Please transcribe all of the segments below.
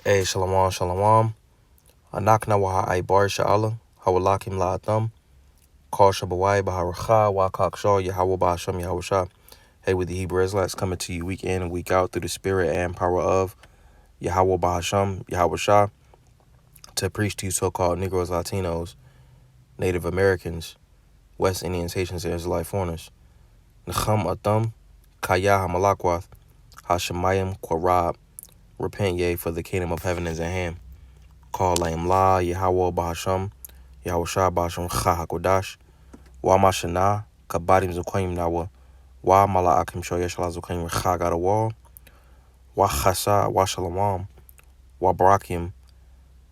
Hey, shalom, shalom. Anak Nabawaah ay bar sha'ala. Hawalakim la'atam. Call Shabawai Baharacha. Wakak Shaw. Yahweh Bahasham Yahweh Shah. Hey, with the Hebrew Israelites coming to you week in and week out through the spirit and power of Yahweh Bahasham Yahweh Shah to preach to you so-called Negroes, Latinos, Native Americans, West Indians, Haitians, and Israelite foreigners. Necham Atam. Kaya Hamalakwath. Hashemayim Kwarab. Repent ye, for the kingdom of heaven is at hand. Call Lam La, Yahweh Bahasham, Yahweh Shah Bahasham Cha HaKodash, Wa Mashana, Kabadim Zukoim Nawa, Wa Mala Akim Shoya Shala Zukoim Cha Gadawa, Wa Chasa, Wa Shalawam, Wa Barakim,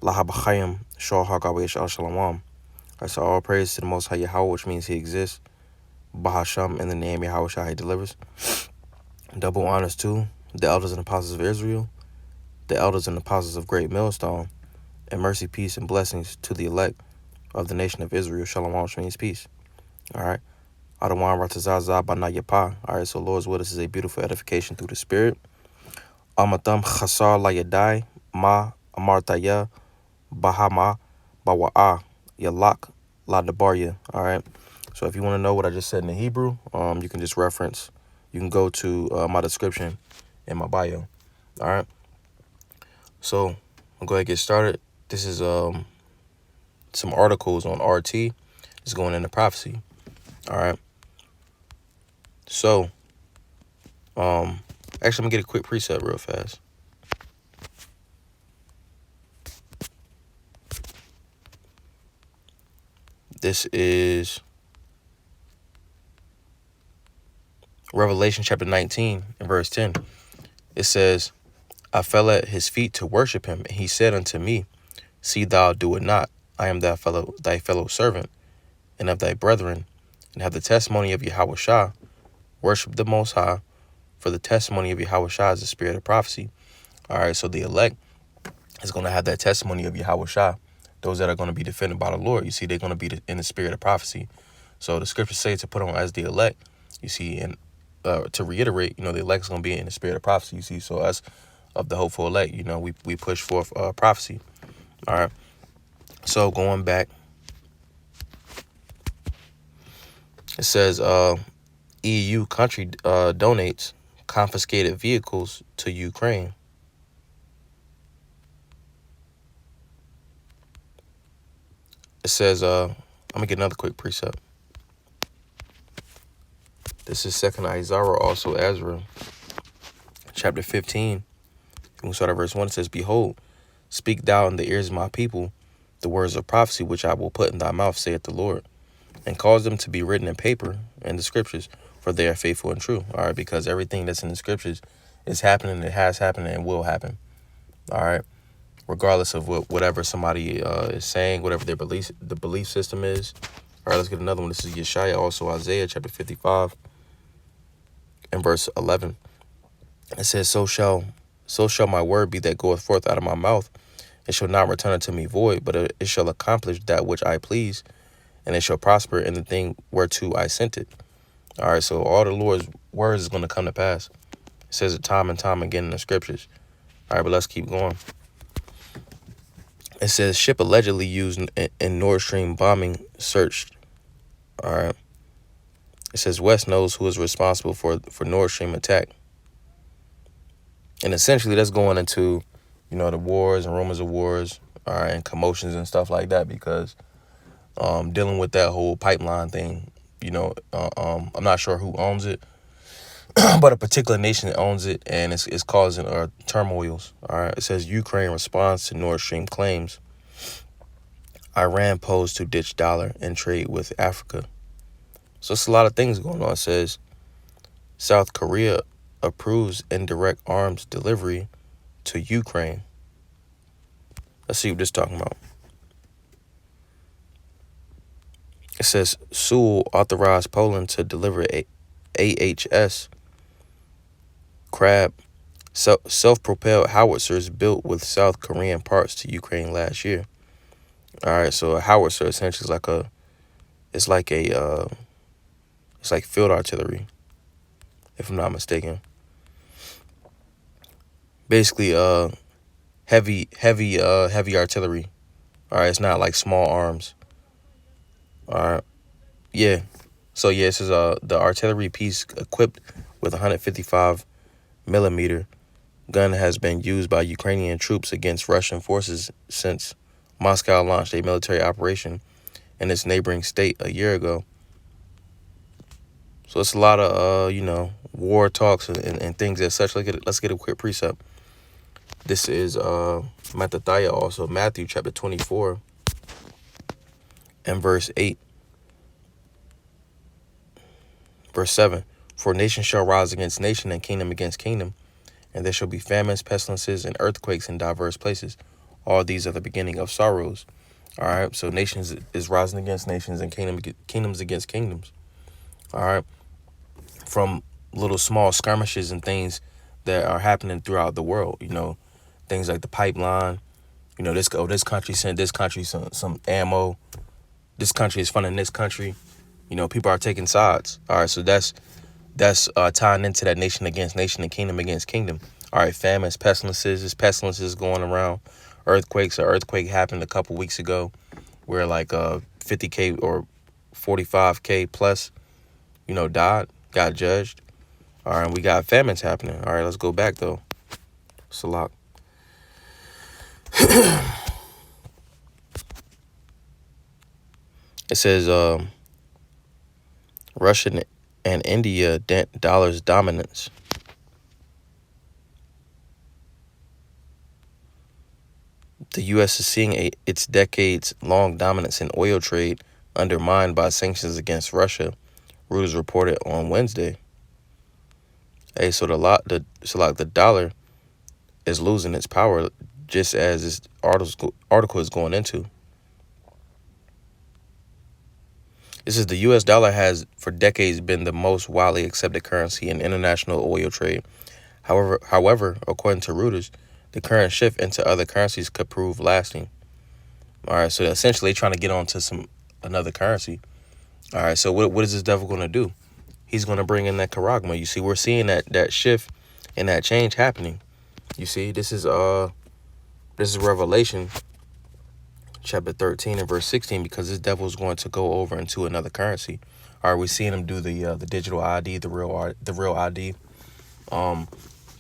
Lahabachayim, Shah Hagawa Yeshal Shalawam. I say all praise to the Most High Yahweh, which means He exists. Bahasham, in the name Yahweh Shah He delivers. Double honors to the elders and apostles of Israel, the elders and apostles of Great Millstone, and mercy, peace, and blessings to the elect of the nation of Israel. Shalom, which means peace. All right. Adawan Ratazaza Banayapa. All right. So, Lord's will, this is a beautiful edification through the Spirit. Amatam Chasar Layadai Ma Amartaya Bahama Bawa'a Yalak La Debarya. All right. So, if you want to know what I just said in the Hebrew, you can just reference. You can go to my description in my bio. All right. So, I'll go ahead and get started. This is some articles on RT. It's going into prophecy. All right. So, actually, I'm gonna get a quick preset real fast. This is Revelation chapter 19 and verse 10. It says, I fell at his feet to worship him, and he said unto me, see thou do it not. I am thy fellow servant, and of thy brethren, and have the testimony of Yahweh Shah. Worship the Most High, for the testimony of Yahweh Shah is the spirit of prophecy. All right, so the elect is going to have that testimony of Yahweh Shah. Those that are going to be defended by the Lord, you see, they're going to be in the spirit of prophecy. So the scriptures say to put on as the elect, you see, and to reiterate, the elect is going to be in the spirit of prophecy, you see. So us of the hopeful elect, we push forth prophecy. All right. So going back, it says EU country donates confiscated vehicles to Ukraine. It says, I'm going to get another quick precept. This is 2nd Isaiah, also Ezra, chapter 15. We start at verse 1. It says, behold, speak thou in the ears of my people the words of prophecy which I will put in thy mouth, saith the Lord, and cause them to be written in paper in the scriptures, for they are faithful and true. All right, because everything that's in the scriptures is happening, it has happened, and will happen. All right, regardless of whatever somebody is saying, whatever the belief system is. All right, let's get another one. This is Yeshaya, also Isaiah chapter 55 and verse 11. It says, so shall my word be that goeth forth out of my mouth. It shall not return unto me void, but it shall accomplish that which I please, and it shall prosper in the thing whereto I sent it. All right, so all the Lord's words is going to come to pass. It says it time and time again in the scriptures. All right, but let's keep going. It says ship allegedly used in Nord Stream bombing searched. All right. It says West knows who is responsible for Nord Stream attack. And essentially that's going into, the wars and rumors of wars, all right, and commotions and stuff like that, because dealing with that whole pipeline thing, I'm not sure who owns it, but a particular nation owns it, and it's causing turmoils. All right. It says Ukraine responds to Nord Stream claims. Iran posed to ditch dollar and trade with Africa. So it's a lot of things going on. It says South Korea approves indirect arms delivery to Ukraine. Let's see what this is talking about. It says Seoul authorized Poland to deliver AHS Crab self-propelled howitzers built with South Korean parts to Ukraine last year. All right, so a howitzer essentially is it's like field artillery, if I'm not mistaken. Basically, heavy artillery. All right, it's not like small arms. All right, yeah. So yeah, this is the artillery piece equipped with 155 millimeter gun has been used by Ukrainian troops against Russian forces since Moscow launched a military operation in its neighboring state a year ago. So it's a lot of war talks and things as such. Let's get a quick precept. This is Mattathiah, also Matthew chapter 24 and verse 8, verse 7. For nation shall rise against nation and kingdom against kingdom, and there shall be famines, pestilences, and earthquakes in diverse places. All these are the beginning of sorrows. All right, so nations is rising against nations and kingdoms against kingdoms. All right, from little small skirmishes and things that are happening throughout the world. Things like the pipeline. This country sent this country some ammo. This country is funding this country. People are taking sides. All right, so that's tying into that nation against nation and kingdom against kingdom. All right, famines, pestilences. There's pestilences going around. Earthquakes. An earthquake happened a couple weeks ago where like 50K or 45K plus, died, got judged. All right, we got famines happening. All right, let's go back though. Salak. It says Russia and India dent dollar's dominance. The U.S. is seeing its decades-long dominance in oil trade undermined by sanctions against Russia, Reuters reported on Wednesday. Hey, so the dollar is losing its power, just as this article is going into. This is the U.S. dollar has for decades been the most widely accepted currency in international oil trade. However, according to Reuters, the current shift into other currencies could prove lasting. All right, so essentially trying to get onto another currency. All right, so what is this devil going to do? He's going to bring in that charagma. You see, we're seeing that shift and that change happening. You see, this is Revelation chapter 13 and verse 16, because this devil is going to go over into another currency. All right, we're seeing him do the digital ID, the real ID,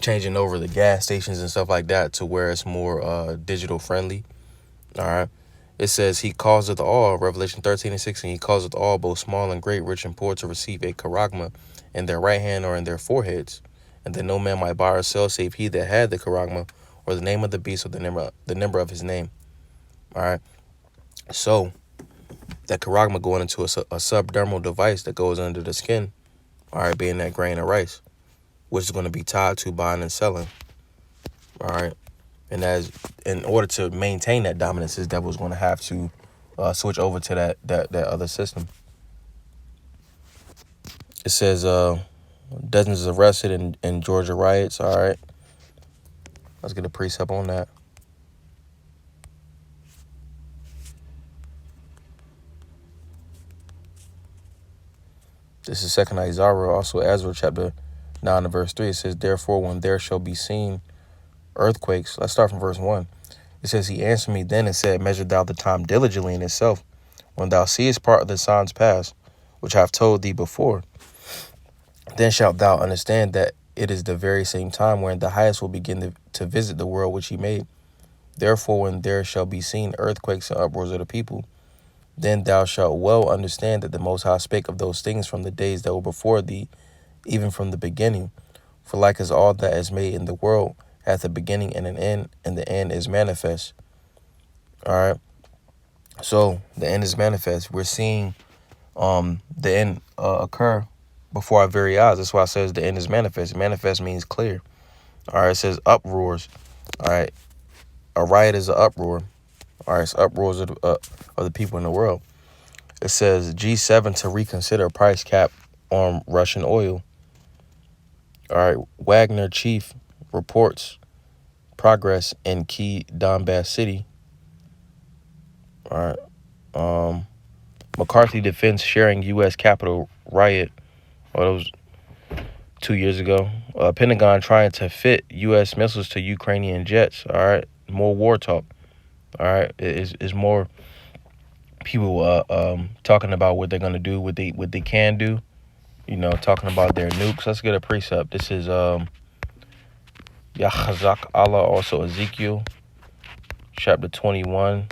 changing over the gas stations and stuff like that to where it's more digital friendly. All right. It says he causeth all, Revelation 13 and 16, he causeth all, both small and great, rich and poor, to receive a charagma in their right hand or in their foreheads, and that no man might buy or sell save he that had the charagma, or the name of the beast, or the number of his name. All right. So that charagma going into a subdermal device that goes under the skin, all right, being that grain of rice, which is going to be tied to buying and selling. All right. And in order to maintain that dominance, this devil is going to have to switch over to that other system. It says dozens arrested in Georgia riots. All right. Let's get a precept on that. This is 2 Isaiah, also Ezra chapter 9 and verse 3. It says, therefore, when there shall be seen earthquakes. Let's start from verse 1. It says, he answered me then and said, measure thou the time diligently in itself, when thou seest part of the signs pass, which I have told thee before. Then shalt thou understand that it is the very same time when the highest will begin to visit the world which he made. Therefore, when there shall be seen earthquakes and uproars of the people, then thou shalt well understand that the Most High spake of those things from the days that were before thee, even from the beginning. For like as all that is made in the world hath a beginning and an end, and the end is manifest. All right. So the end is manifest. We're seeing the end occur before our very eyes. That's why it says the end is manifest. Manifest means clear. All right. It says uproars. All right. A riot is an uproar. All right. It's uproars of the people in the world. It says G7 to reconsider price cap on Russian oil. All right. Wagner chief reports progress in key Donbass city. All right. McCarthy defends sharing U.S. Capitol riot. Oh, that was 2 years ago. Pentagon trying to fit U.S. missiles to Ukrainian jets. All right. more war talk. All right, it's more people talking about what they're gonna do, what they can do. Talking about their nukes. Let's get a precept. This is Yahazak Allah, also Ezekiel chapter 21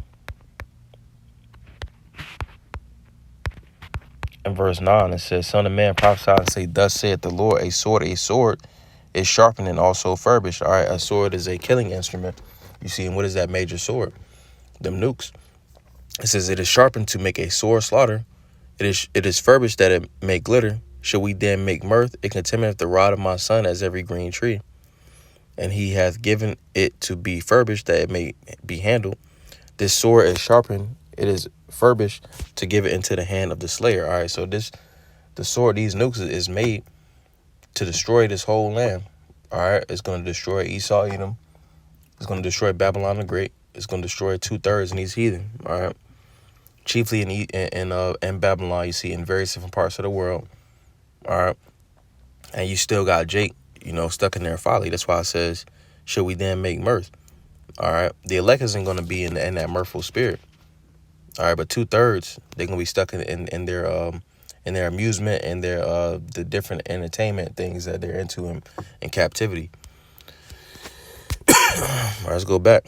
and verse 9. It says, "Son of man, prophesy and say, thus saith the Lord, a sword is sharpened and also furbished." All right, a sword is a killing instrument. You see, and what is that major sword? Them nukes. It says, it is sharpened to make a sore slaughter. It is furbished that it may glitter. Shall we then make mirth? It contamineth the rod of my son as every green tree. And he hath given it to be furbished that it may be handled. This sword is sharpened. It is furbished to give it into the hand of the slayer. All right, so the sword, these nukes is made to destroy this whole land. All right, it's going to destroy Esau, Edom. It's going to destroy Babylon the Great. It's going to destroy 2/3 in these heathen. All right, chiefly in Babylon, you see, in various different parts of the world. All right, and you still got Jake, stuck in their folly. That's why it says, should we then make mirth? All right, the elect isn't going to be in that mirthful spirit. All right, but 2/3 they're going to be stuck in their amusement and their the different entertainment things that they're into in captivity. All right, let's go back.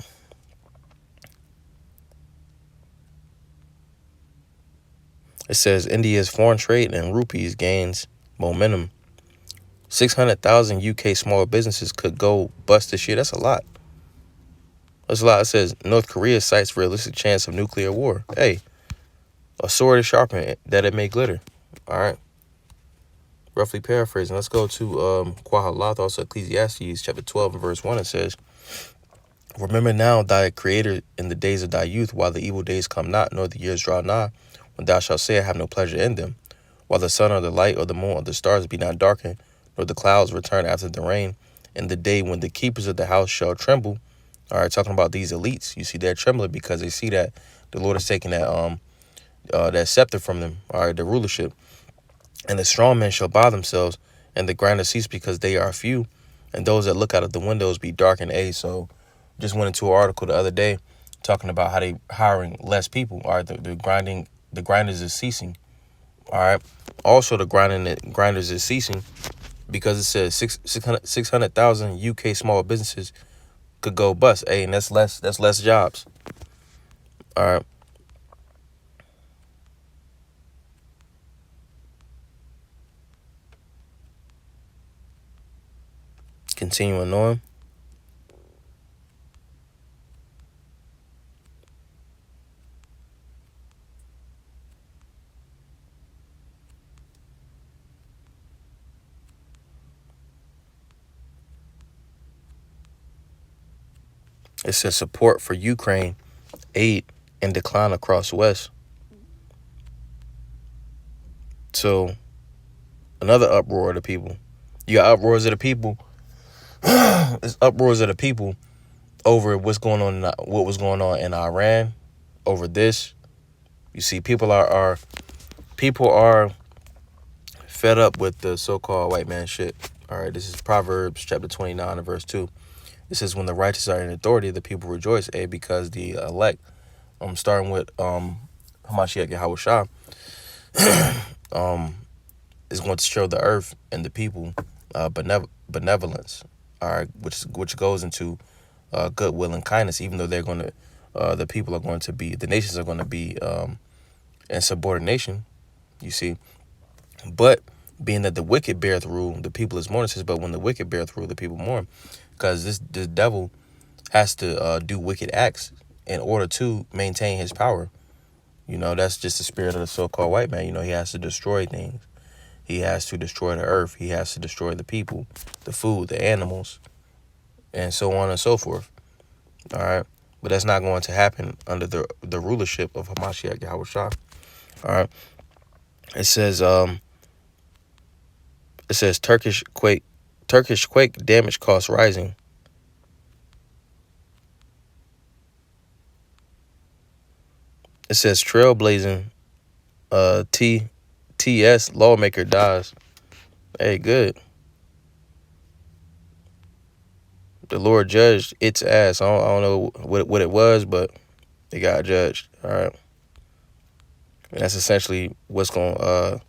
It says India's foreign trade in rupees gains momentum. 600,000 UK small businesses could go bust this year. That's a lot. That's a lot. It says North Korea cites realistic chance of nuclear war. Hey, a sword is sharpened that it may glitter. All right. Roughly paraphrasing. Let's go to Quahalath, also Ecclesiastes chapter 12 and verse 1. It says, "Remember now thy creator in the days of thy youth, while the evil days come not, nor the years draw nigh, when thou shalt say, I have no pleasure in them, while the sun or the light or the moon or the stars be not darkened, nor the clouds return after the rain, in the day when the keepers of the house shall tremble." All right, talking about these elites. You see, they're trembling because they see that the Lord is taking that scepter from them. All right, the rulership. "And the strong men shall bow themselves, and the grinders cease because they are few, and those that look out of the windows be dark and So just went into an article the other day talking about how they hiring less people. All right, the grinders is ceasing. All right. Also, the grinders is ceasing because it says 600,000 UK small businesses could go bust. Hey, and that's less jobs. All right. Continuing on. It says support for Ukraine, aid and decline across West. So another uproar of the people. You got uproars of the people. It's uproars of the people over what was going on in Iran, over this. You see, people are fed up with the so-called white man shit. All right, this is Proverbs chapter 29 and verse 2. It says, "When the righteous are in authority, the people rejoice, because the elect, starting with Hamashiach Yahushua, is going to show the earth and the people benevolence, all right, which goes into goodwill and kindness, even though they're going to the people are going to be, the nations are going to be in subordination, you see. But being that the wicked beareth rule, the people is mourning. Says, but when the wicked beareth rule, the people mourn, because this devil has to do wicked acts in order to maintain his power. That's just the spirit of the so-called white man. He has to destroy things. He has to destroy the earth. He has to destroy the people, the food, the animals, and so on and so forth. All right. But that's not going to happen under the rulership of Hamashiach Yahushua. All right. It says Turkish quake damage costs rising. It says trailblazing TS lawmaker dies. Hey, good. The Lord judged its ass. I don't know what it was, but it got judged. All right. And that's essentially what's going to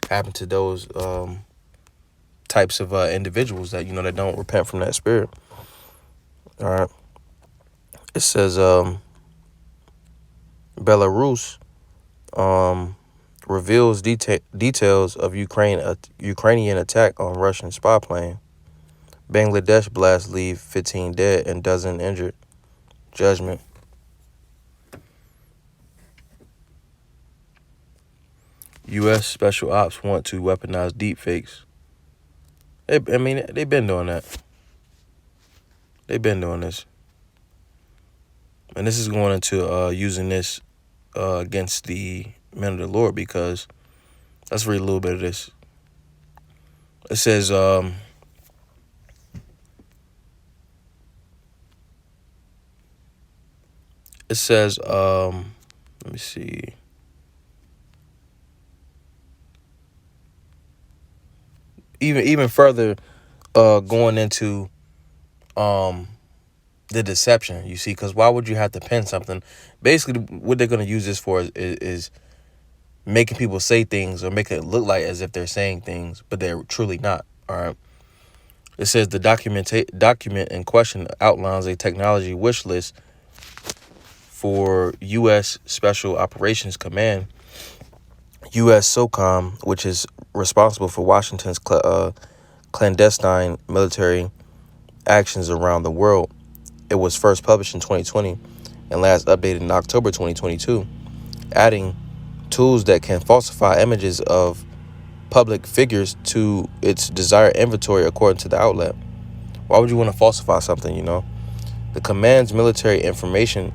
happen to those types of individuals that, that don't repent from that spirit. All right. It says Belarus reveals details of Ukrainian attack on Russian spy plane. Bangladesh blast leave 15 dead and dozen injured. Judgment. U.S. Special Ops want to weaponize deepfakes. They've been doing that. They've been doing this. And this is going into using this against the men of the Lord, because let's read a little bit of this. It says, let me see. Even further, going into the deception, you see, because why would you have to pin something? Basically, what they're going to use this for is making people say things or making it look like as if they're saying things, but they're truly not. All right. It says the document in question outlines a technology wish list for U.S. Special Operations Command, U.S. SOCOM, which is responsible for Washington's clandestine military actions around the world. It was first published in 2020 and last updated in October 2022, adding tools that can falsify images of public figures to its desired inventory, according to the outlet. Why would you want to falsify something, The command's military information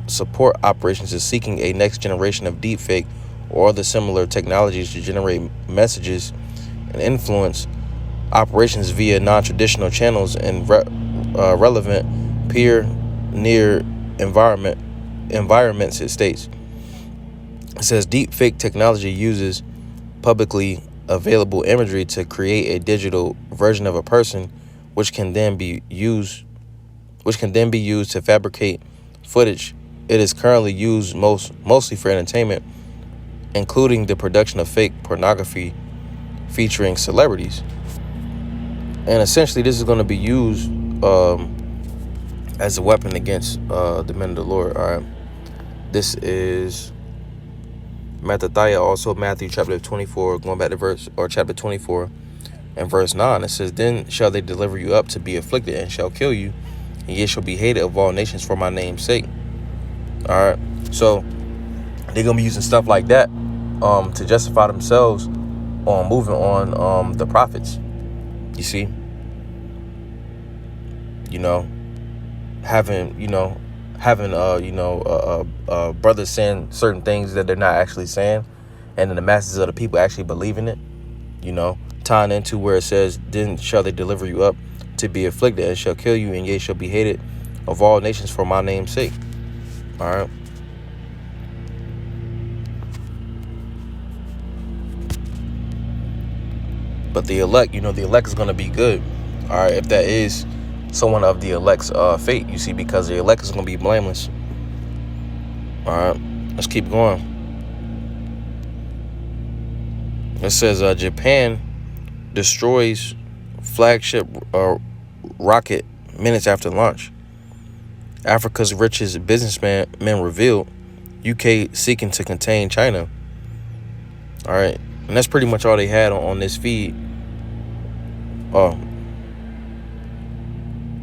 support operations is seeking a next generation of deepfake or other similar technologies to generate messages and influence operations via non-traditional channels and relevant peer-near environments, it states. It says deepfake technology uses publicly available imagery to create a digital version of a person, which can then be used to fabricate footage. It is currently used mostly for entertainment, including the production of fake pornography featuring celebrities. And essentially, this is going to be used as a weapon against the men of the Lord. All right. This is Mattathiah, also Matthew chapter 24, going back to chapter 24 and verse 9. It says, then shall they deliver you up to be afflicted and shall kill you, and ye shall be hated of all nations for my name's sake. All right. So they're going to be using stuff like that to justify themselves on moving on the prophets. You see, having brothers saying certain things that they're not actually saying, and then the masses of the people actually believing it, tying into where it says, then shall they deliver you up to be afflicted and shall kill you, and ye shall be hated of all nations for my name's sake. All right. But the elect, the elect is going to be good. All right. If that is someone of the elect's fate, you see, because the elect is going to be blameless. All right. Let's keep going. It says Japan destroys flagship rocket minutes after launch. Africa's richest businessman revealed. UK seeking to contain China. All right. And that's pretty much all they had on this feed. Oh,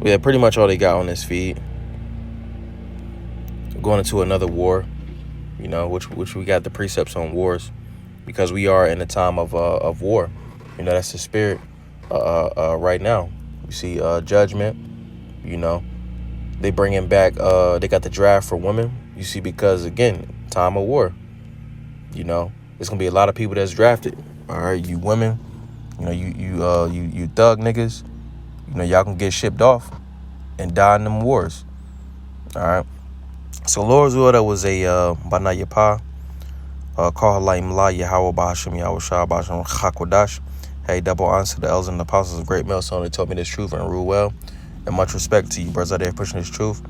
yeah, pretty much all they got on this feed. Going into another war, which we got the precepts on wars, because we are in a time of war. That's the spirit right now. You see judgment, they bringing back, they got the draft for women, you see, because again, time of war, there's gonna be a lot of people that's drafted. All right, you women, you thug niggas, y'all can get shipped off and die in them wars. All right. So Lord's will, that was a Bana Yapa, Kahalayim La Yahweh Bahashim Yahweh Shah Bahashim Chakwadash. Hey, double honor to the elders and the apostles of great millstone. They taught me this truth and rule well. And much respect to you brothers out there pushing this truth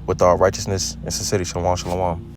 with all righteousness and sincerity. Shalom, shalom.